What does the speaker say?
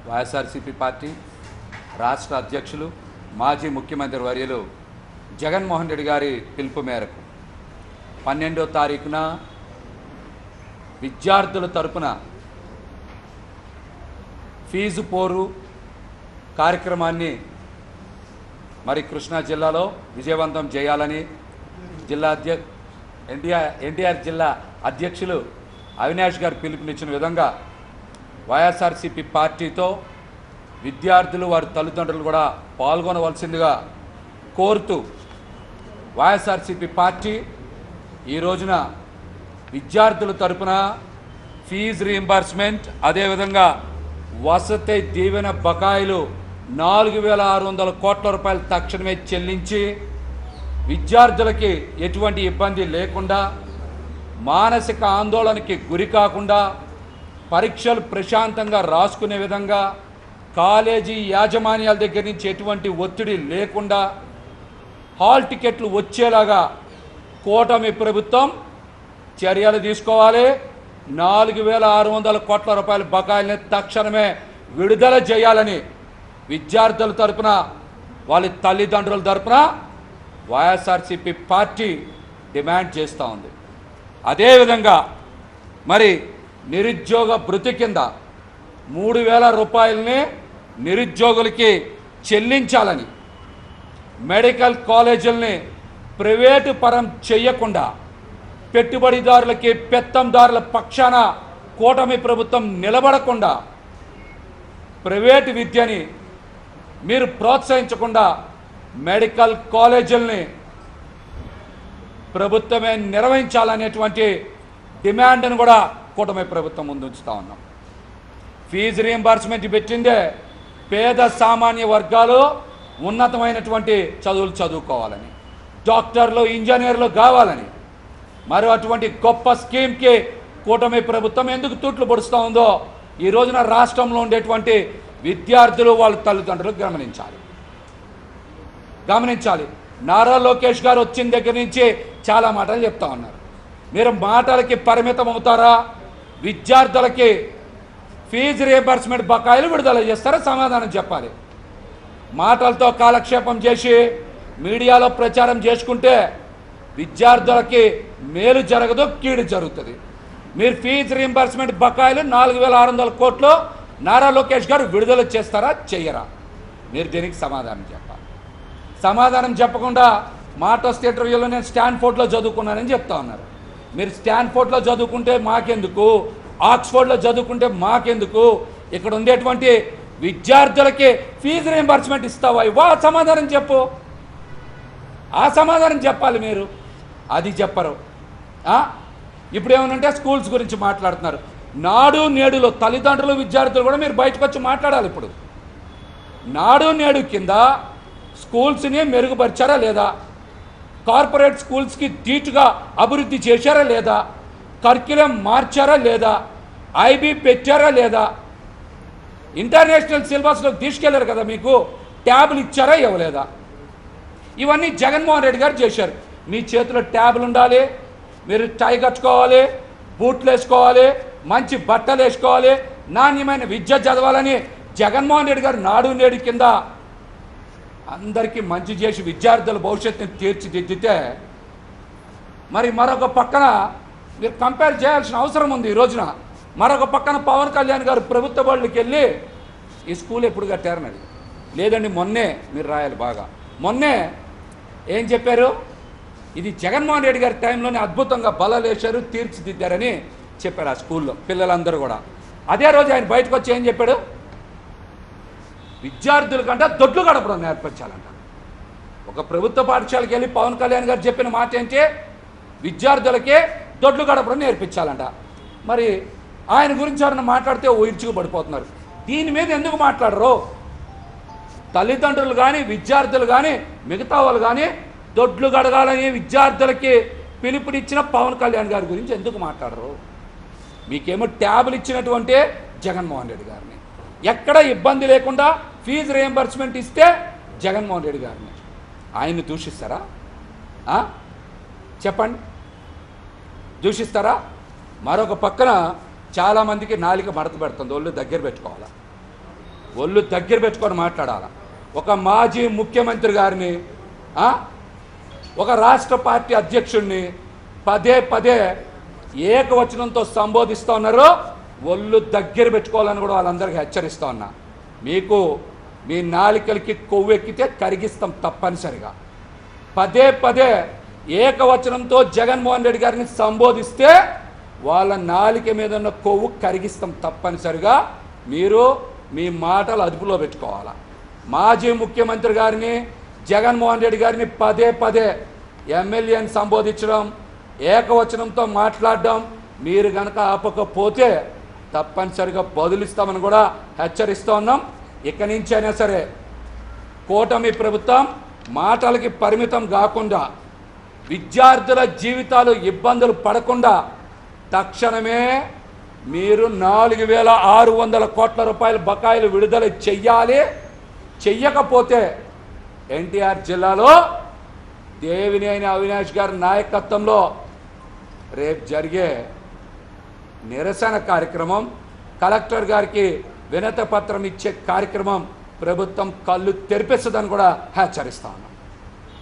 YSRCP party రాష్ట్ర అధ్యక్షులు మాజీ ముఖ్యమంత్రి వర్యులు జగన్మోహన్ రెడ్డి గారి పిలుపు మేరకు 12వ తారీఖున విద్యార్థుల తరపున ఫీజు పోరు కార్యక్రమాన్ని మరి కృష్ణా జిల్లాలో విజయవంతం చేయాలని జిల్లా ఎన్టీఆర్ జిల్లా అధ్యక్షులు అవినాష్ గారు పిలుపునిచ్చిన విధంగా వైఎస్ఆర్సీపీ పార్టీతో విద్యార్థులు వారి తల్లిదండ్రులు కూడా పాల్గొనవలసిందిగా కోరుతూ వైఎస్ఆర్సీపీ పార్టీ ఈ రోజున విద్యార్థుల తరపున ఫీజు రీయింబర్స్మెంట్ అదేవిధంగా వసతి దీవెన బకాయిలు 4,600 కోట్ల రూపాయలు తక్షణమే చెల్లించి విద్యార్థులకి ఎటువంటి ఇబ్బంది లేకుండా మానసిక ఆందోళనకి గురి కాకుండా పరీక్షలు ప్రశాంతంగా రాసుకునే విధంగా కాలేజీ యాజమాన్యాల దగ్గర నుంచి ఎటువంటి ఒత్తిడి లేకుండా హాల్ టికెట్లు వచ్చేలాగా కూటమి ప్రభుత్వం చర్యలు తీసుకోవాలి. 4,600 కోట్ల రూపాయల బకాయిల్ని తక్షణమే విడుదల చేయాలని విద్యార్థుల తరపున వాళ్ళ తల్లిదండ్రుల తరపున వైఎస్ఆర్సీపీ పార్టీ డిమాండ్ చేస్తూ ఉంది. అదేవిధంగా మరి నిరుద్యోగ భృతి కింద 3,000 రూపాయలని నిరుద్యోగులకి చెల్లించాలని, మెడికల్ కాలేజీలని ప్రైవేటు పరం చేయకుండా పెట్టుబడిదారులకి పెత్తందారుల పక్షాన కూటమి ప్రభుత్వం నిలబడకుండా ప్రైవేటు విద్యని మీరు ప్రోత్సహించకుండా మెడికల్ కాలేజీలని ప్రభుత్వమే నిర్వహించాలనేటువంటి డిమాండ్ను కూడా కూటమి ప్రభుత్వం ముందుంచుతా ఉన్నాం. ఫీజు రీయింబర్స్మెంట్ పెట్టిందే పేద సామాన్య వర్గాలు ఉన్నతమైనటువంటి చదువులు చదువుకోవాలని, డాక్టర్లు ఇంజనీర్లు కావాలని. మరి అటువంటి గొప్ప స్కీమ్కి కూటమి ప్రభుత్వం ఎందుకు తూట్లు పొడుస్తూ ఉందో ఈ రోజున రాష్ట్రంలో ఉండేటువంటి విద్యార్థులు వాళ్ళ తల్లిదండ్రులు గమనించాలి. నారా లోకేష్ గారు వచ్చిన దగ్గర నుంచి చాలా మాటలు చెప్తా ఉన్నారు. మీరు మాటలకి పరిమితం అవుతారా? విద్యార్థులకి ఫీజు రీయింబర్స్మెంట్ బకాయిలు విడుదల చేస్తారా? సమాధానం చెప్పాలి. మాటలతో కాలక్షేపం చేసి మీడియాలో ప్రచారం చేసుకుంటే విద్యార్థులకి మేలు జరగదు, కీడు జరుగుతుంది. మీరు ఫీజు రీయింబర్స్మెంట్ బకాయిలు 4,600 కోట్లు నారా లోకేష్ గారు విడుదల చేస్తారా, చెయ్యరా? మీరు దీనికి సమాధానం చెప్పాలి. సమాధానం చెప్పకుండా మాట వస్తే ఇంటర్వ్యూలో నేను స్టాన్ఫోర్డ్లో చదువుకున్నానని చెప్తా ఉన్నారు. మీరు స్టాన్ఫోర్డ్లో చదువుకుంటే మాకెందుకు, ఆక్స్ఫోర్డ్లో చదువుకుంటే మాకెందుకు? ఇక్కడ ఉండేటువంటి విద్యార్థులకి ఫీజు రీయింబర్స్మెంట్ ఇస్తావా? ఇవ్వా? సమాధానం చెప్పు. ఆ సమాధానం చెప్పాలి మీరు. అది చెప్పరు. ఇప్పుడు ఏమనంటే స్కూల్స్ గురించి మాట్లాడుతున్నారు. నాడు నేడులో తల్లిదండ్రులు విద్యార్థులు కూడా మీరు బయటకు వచ్చి మాట్లాడాలి. ఇప్పుడు నాడు నేడు కింద స్కూల్స్ని మెరుగుపరిచారా లేదా? కార్పొరేట్ స్కూల్స్కి ధీటుగా అభివృద్ధి చేశారా లేదా? కరిక్యులం మార్చారా లేదా? ఐబీ పెట్టారా లేదా? ఇంటర్నేషనల్ సిలబస్లోకి తీసుకెళ్లారు కదా, మీకు ట్యాబ్లు ఇచ్చారా ఇవ్వలేదా? ఇవన్నీ జగన్మోహన్ రెడ్డి గారు చేశారు. మీ చేతిలో ట్యాబ్లు ఉండాలి, మీరు టై కట్టుకోవాలి, బూట్లు వేసుకోవాలి, మంచి బట్టలు వేసుకోవాలి, నాణ్యమైన విద్య చదవాలని జగన్మోహన్ రెడ్డి గారు నాడు నేడు కింద అందరికీ మంచి చేసి విద్యార్థుల భవిష్యత్తుని తీర్చిదిద్దితే మరి మరొక పక్కన మీరు కంపేర్ చేయాల్సిన అవసరం ఉంది. ఈ రోజున మరొక పక్కన పవన్ కళ్యాణ్ గారు ప్రభుత్వ బడులకు వెళ్ళి ఈ స్కూల్ ఎప్పుడు కట్టారన్నది లేదండి, మొన్నే మీరు రాయాలి బాగా. మొన్నే ఏం చెప్పారు? ఇది జగన్మోహన్ రెడ్డి గారి టైంలోనే అద్భుతంగా బలాలు వేశారు, తీర్చిదిద్దారని చెప్పారు ఆ స్కూల్లో పిల్లలందరూ కూడా. అదే రోజు ఆయన బయటకు వచ్చి ఏం చెప్పాడు? విద్యార్థులకంట దొడ్లు గడపడం నేర్పించాలంట. ఒక ప్రభుత్వ పాఠశాలకు వెళ్ళి పవన్ కళ్యాణ్ గారు చెప్పిన మాట ఏంటి? విద్యార్థులకే దొడ్లు గడపడం నేర్పించాలంట. మరి ఆయన గురించి ఎవరైనా మాట్లాడితే ఇరుచుకు పడిపోతున్నారు. దీని మీద ఎందుకు మాట్లాడరు? తల్లిదండ్రులు కానీ విద్యార్థులు కానీ మిగతా వాళ్ళు కానీ దొడ్లు గడగాలని విద్యార్థులకి పిలుపునిచ్చిన పవన్ కళ్యాణ్ గారి గురించి ఎందుకు మాట్లాడరు? మీకేమో ట్యాబులు ఇచ్చినటువంటి జగన్మోహన్ రెడ్డి గారిని, ఎక్కడ ఇబ్బంది లేకుండా ఫీజు రీయింబర్స్మెంట్ ఇస్తే జగన్మోహన్ రెడ్డి గారిని ఆయన్ని దూషిస్తారా? చెప్పండి, దూషిస్తారా? మరొక పక్కన చాలామందికి నాలిక మడత పెడుతుంది, వాళ్ళు దగ్గర పెట్టుకోవాలా. ఒళ్ళు దగ్గర పెట్టుకొని మాట్లాడాలి. ఒక మాజీ ముఖ్యమంత్రి గారిని, ఒక రాష్ట్ర పార్టీ అధ్యక్షుడిని పదే పదే ఏకవచనంతో సంబోధిస్తూ ఉన్నారు. ఒళ్ళు దగ్గర పెట్టుకోవాలని కూడా వాళ్ళందరికీ హెచ్చరిస్తూ ఉన్నా. మీకు మీ నాలికలకి కొవ్వెక్కితే కరిగిస్తాం తప్పనిసరిగా. పదే పదే ఏకవచనంతో జగన్మోహన్ రెడ్డి గారిని సంబోధిస్తే వాళ్ళ నాలిక మీద ఉన్న కొవ్వు కరిగిస్తాం తప్పనిసరిగా. మీరు మీ మాటలు అదుపులో పెట్టుకోవాలా. మాజీ ముఖ్యమంత్రి గారిని జగన్మోహన్ రెడ్డి గారిని పదే పదే ఎమ్మెల్యేని సంబోధించడం, ఏకవచనంతో మాట్లాడడం మీరు కనుక ఆపకపోతే తప్పనిసరిగా బదులిస్తామని కూడా హెచ్చరిస్తూ ఉన్నాం. ఇక నుంచి అయినా సరే కూటమి ప్రభుత్వం మాటలకి పరిమితం కాకుండా, విద్యార్థుల జీవితాలు ఇబ్బందులు పడకుండా తక్షణమే మీరు 4,600 కోట్ల రూపాయల బకాయిలు విడుదల చెయ్యాలి. చెయ్యకపోతే ఎన్టీఆర్ జిల్లాలో దేవినేని అవినాష్ గారి నాయకత్వంలో రేపు జరిగే నిరసన కార్యక్రమం, కలెక్టర్ గారికి వినతి పత్రం ఇచ్చే కార్యక్రమం ప్రభుత్వం కళ్ళు తెరిపిస్తుందని కూడా హెచ్చరిస్తా ఉన్నాం.